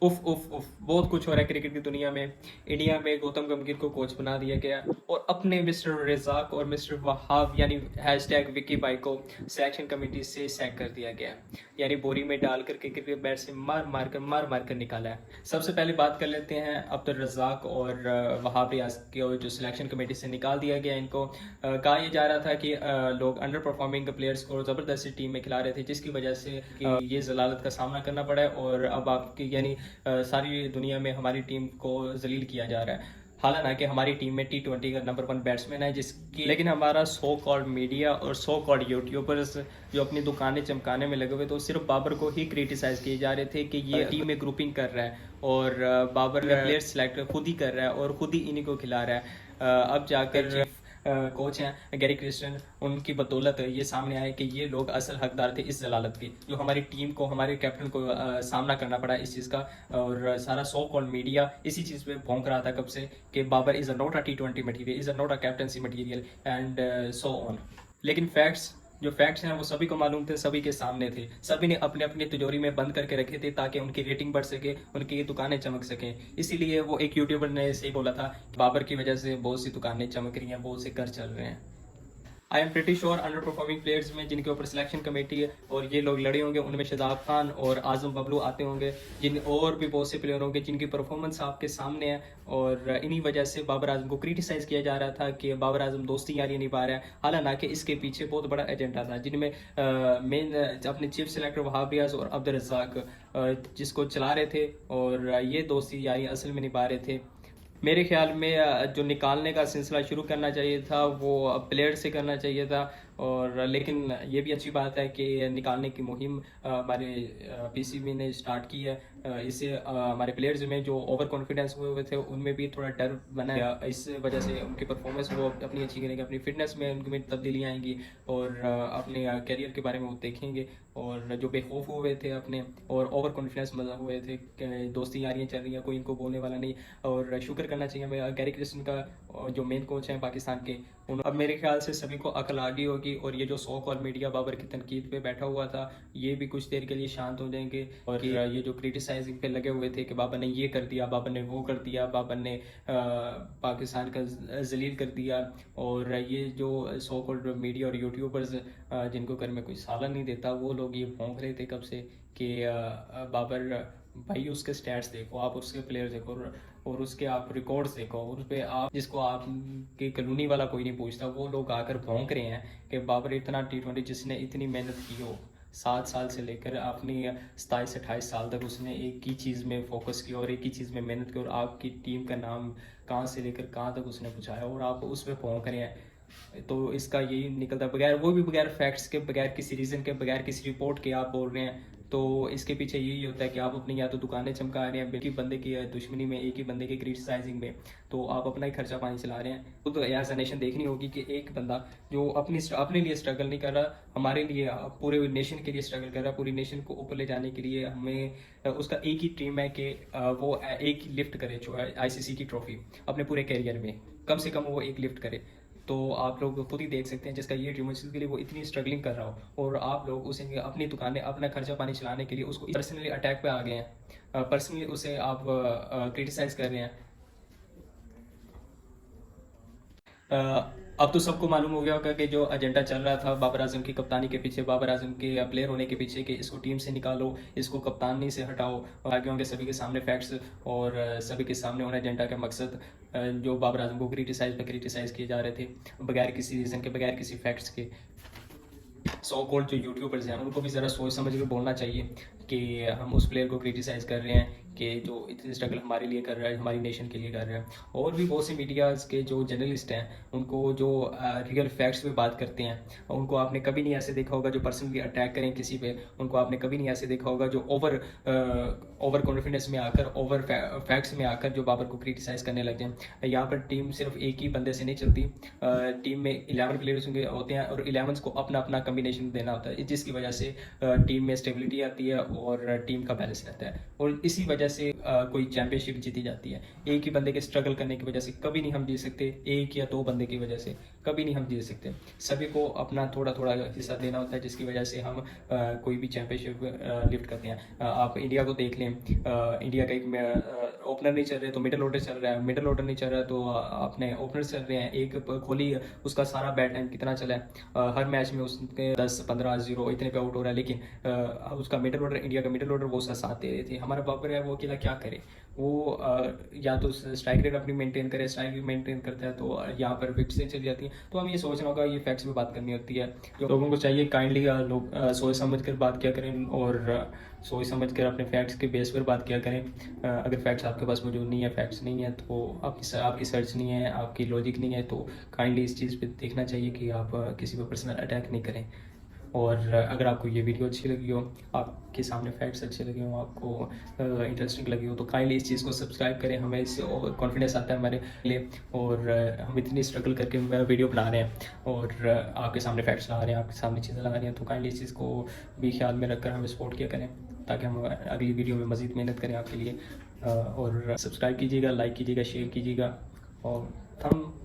उफ उफ उफ बहुत कुछ हो रहा है क्रिकेट की दुनिया में। इंडिया में गौतम गंभीर को कोच बना दिया गया और अपने मिस्टर रज़ाक और मिस्टर वहाब यानी हैशटैग विकी भाई को सिलेक्शन कमेटी से सैक कर दिया गया। यानी बोरी में डाल करके क्रिकेट बैट से मार मार कर निकाला है। सबसे पहले बात कर लेते हैं अब्दुल रज़ाक और वहाब रियाज को जो सिलेक्शन कमेटी से निकाल दिया गया। इनको कहा यह जा रहा था कि लोग अंडर परफॉर्मिंग प्लेयर्स को ज़बरदस्ती टीम में खिला रहे थे, जिसकी वजह से ये जलालत का सामना करना पड़ा है और अब आपकी यानी सारी दुनिया में हमारी टीम को जलील किया जा रहा है। हालांकि हमारी टीम में T20 का नंबर 1 बैट्समैन है जिसकी, लेकिन हमारा सो कॉल्ड मीडिया और सो कॉल्ड यूट्यूबर्स जो अपनी दुकानें चमकाने में लगे हुए तो सिर्फ बाबर को ही क्रिटिसाइज किए जा रहे थे कि ये टीम में ग्रुपिंग कर रहा है और बाबर प्लेयर सिलेक्ट खुद ही कर रहा है और खुद ही इन्हीं को खिला रहा है। अब जाकर कोच हैं गैरी क्रिस्टन, उनकी बदौलत ये सामने आया कि ये लोग असल हकदार थे इस जलालत की, जो हमारी टीम को हमारे कैप्टन को सामना करना पड़ा इस चीज़ का। और सारा सो कॉल्ड मीडिया इसी चीज़ पे भौंक रहा था कब से कि Babar is a not a T20 material, is a not a captaincy material and so on. लेकिन फैक्ट्स हैं वो सभी को मालूम थे, सभी के सामने थे, सभी ने अपने अपने तिजोरी में बंद करके रखे थे ताकि उनकी रेटिंग बढ़ सके, उनकी दुकानें चमक सकें। इसीलिए वो एक यूट्यूबर ने सही बोला था, बाबर की वजह से बहुत सी दुकानें चमक रही हैं, बहुत से घर चल रहे हैं। I am pretty sure under performing players में जिनके ऊपर सिलेक्शन कमेटी है और ये लोग लड़े होंगे, उनमें शादाब खान और आजम बबलू आते होंगे, जिन और भी बहुत से प्लेयर होंगे जिनकी परफॉर्मेंस आपके सामने है। और इन्हीं वजह से बाबर आजम को क्रिटिसाइज किया जा रहा था कि बाबर आजम दोस्ती यारी निभा रहा है। हालांकि इसके पीछे बहुत बड़ा एजेंडा था, जिनमें मेन अपने चीफ सिलेक्टर वहाब रियाज और अब्दुल रज़ाक जिसको चला रहे थे और ये दोस्ती यारी असल में निभा रहे थे। मेरे ख्याल में जो निकालने का सिलसिला शुरू करना चाहिए था वो प्लेयर से करना चाहिए था। और लेकिन ये भी अच्छी बात है कि निकालने की मुहिम हमारे पीसीबी ने स्टार्ट की है। इससे हमारे प्लेयर्स में जो ओवर कॉन्फिडेंस हुए थे उनमें भी थोड़ा डर बना है। इस वजह से उनकी परफॉर्मेंस वो अपनी अच्छी करेंगे, अपनी फिटनेस में उनमें तब्दीलियाँ आएंगी और अपने कैरियर के बारे में वो देखेंगे। और जो बेखौफ हुए थे अपने और ओवर कॉन्फिडेंस मजा हुए थे कि दोस्ती यारियाँ चल रही हैं, कोई इनको बोलने वाला नहीं। और शुक्र करना चाहिए हमें गैरी क्रिस्टन का, जो मेन कोच हैं पाकिस्तान के। अब मेरे ख्याल से सभी को अकल आ गई होगी और ये जो सो कॉल मीडिया बाबर की तनकीद पे बैठा हुआ था ये भी कुछ देर के लिए शांत हो जाएंगे। और ये जो क्रिटिसाइजिंग पे लगे हुए थे कि बाबर ने ये कर दिया, बाबर ने वो कर दिया, बाबर ने पाकिस्तान का जलील कर दिया, और ये जो सो कॉल्ड मीडिया और यूट्यूबर्स जिनको घर में कोई साला नहीं देता वो लोग ये भौंक रहे थे कब से कि बाबर भाई उसके स्टैट्स देखो, आप उसके प्लेयर देखो और उसके आप रिकॉर्ड्स देखो, उस पर आप जिसको आप के कॉलोनी वाला कोई नहीं पूछता वो लोग आकर भौंक रहे हैं कि बाबर इतना T20 जिसने इतनी मेहनत की हो 7 साल से लेकर अपनी 27 से 28 साल तक उसने एक ही चीज़ में फोकस किया और एक ही चीज़ में मेहनत की और आपकी टीम का नाम कहाँ से लेकर कहाँ तक उसने पहुँचाया और आप उस पर भौंक रहे हैं। तो इसका यही निकलता बगैर, वो भी बगैर फैक्ट्स के, बगैर किसी रीज़न के, बगैर किसी रिपोर्ट के आप बोल रहे हैं। तो इसके पीछे यही होता है कि आप अपनी या तो दुकानें चमका रहे हैं एक ही बंदे की दुश्मनी में, एक ही बंदे के क्रिटिसाइजिंग में, तो आप अपना ही खर्चा पानी चला रहे हैं। तो एज अ नेशन देखनी होगी कि एक बंदा जो अपने लिए स्ट्रगल नहीं कर रहा, हमारे लिए पूरे नेशन के लिए स्ट्रगल कर रहा है, पूरी नेशन को ऊपर ले जाने के लिए हमें उसका एक ही ड्रीम है कि वो एक ही लिफ्ट करे जो ICC की ट्रॉफी अपने पूरे कैरियर में, कम से कम वो एक लिफ्ट करे। तो आप लोग खुद ही देख सकते हैं जिसका ये ड्रीम है, जिसके लिए वो इतनी स्ट्रगलिंग कर रहा हो और आप लोग उसे अपनी दुकानें अपना खर्चा पानी चलाने के लिए उसको पर्सनली अटैक पे आ गए हैं, पर्सनली उसे आप क्रिटिसाइज कर रहे हैं। अब तो सबको मालूम हो गया होगा कि जो एजेंडा चल रहा था बाबर आजम की कप्तानी के पीछे, बाबर आजम के प्लेयर होने के पीछे, कि इसको टीम से निकालो, इसको कप्तानी से हटाओ, और आगे होंगे सभी के सामने फैक्ट्स और सभी के सामने होना एजेंडा का मकसद जो बाबर आजम को क्रिटिसाइज किए जा रहे थे बगैर किसी रीज़न के, बगैर किसी फैक्ट्स के। सो कॉल्ड जो यूट्यूबर्स हैं उनको भी ज़रा सोच समझ के बोलना चाहिए कि हम उस प्लेयर को क्रिटिसाइज़ कर रहे हैं कि जो इतनी स्ट्रगल हमारे लिए कर रहा है, हमारी नेशन के लिए कर रहा है। और भी बहुत से मीडियाज़ के जो जर्नलिस्ट हैं उनको जो रियल फैक्ट्स पे बात करते हैं उनको आपने कभी नहीं ऐसे देखा होगा जो पर्सनली अटैक करें किसी पे, उनको आपने कभी नहीं ऐसे देखा होगा जो ओवर कॉन्फिडेंस में आकर, ओवर फैक्ट्स में आकर जो बाबर को क्रिटिसाइज़ करने लग जाए। यहाँ पर टीम सिर्फ एक ही बंदे से नहीं चलती, टीम में 11 प्लेयर्स होते हैं और 11 को अपना अपना कम्बिनेशन देना होता है, जिसकी वजह से टीम में स्टेबिलिटी आती है और टीम का बैलेंस रहता है, और इसी वजह से कोई चैंपियनशिप जीती जाती है। एक ही बंदे के स्ट्रगल करने की वजह से कभी नहीं हम जीत सकते, एक या दो बंदे की वजह से कभी नहीं हम जीत सकते। सभी को अपना थोड़ा थोड़ा हिस्सा देना होता है, जिसकी वजह से हम कोई भी चैंपियनशिप लिफ्ट करते हैं। आप इंडिया को देख लें, इंडिया का एक ओपनर नहीं चल रहे तो मिडिल ऑर्डर चल रहा है, मिडिल ऑर्डर नहीं चल रहा तो अपने ओपनर चल रहे हैं। एक कोहली, उसका सारा बैट टाइम कितना चला है, हर मैच में उसके 10-15-0 इतने पे आउट हो रहा है, लेकिन उसका मिडिल ऑर्डर, इंडिया का मिडिल ऑर्डर वो उसका साथ दे रहे थे। हमारा बाबर है, वो अकेला क्या करे, वो या तो स्ट्राइक रेट अपनी मेंटेन करे, स्ट्राइक रेट मेंटेन करता है तो यहाँ पर विकेट्स चली जाती है। तो हमें ये सोचना होगा, ये फैक्ट्स पे बात करनी होती है। लोगों को चाहिए काइंडली लोग सोच समझ कर बात किया करें, और सोच समझ कर अपने फैक्ट्स के बेस पर बात किया करें। अगर फैक्ट्स आपके पास मौजूद नहीं है, फैक्ट्स नहीं है, तो आपकी सर्च नहीं है, आपकी लॉजिक नहीं है, तो काइंडली इस चीज़ पे देखना चाहिए कि आप किसी पर पर्सनल अटैक नहीं करें। और अगर आपको ये वीडियो अच्छी लगी हो, आपके सामने फैक्ट्स अच्छे लगे हो, आपको इंटरेस्टिंग लगी हो, तो काइंडली इस चीज़ को सब्सक्राइब करें। हमें इससे और कॉन्फिडेंस आता है हमारे लिए, और हम इतनी स्ट्रगल करके वीडियो बना रहे हैं, और आपके सामने फैक्ट्स ला रहे हैं, आपके सामने चीज़ें ला रहे हैं, तो काइंडली इस चीज़ को भी ख्याल में रखकर हमें सपोर्ट किया करें, ताकि हम अगली वीडियो में मज़ीद मेहनत करें आपके लिए। और सब्सक्राइब कीजिएगा, लाइक कीजिएगा, शेयर कीजिएगा, और हम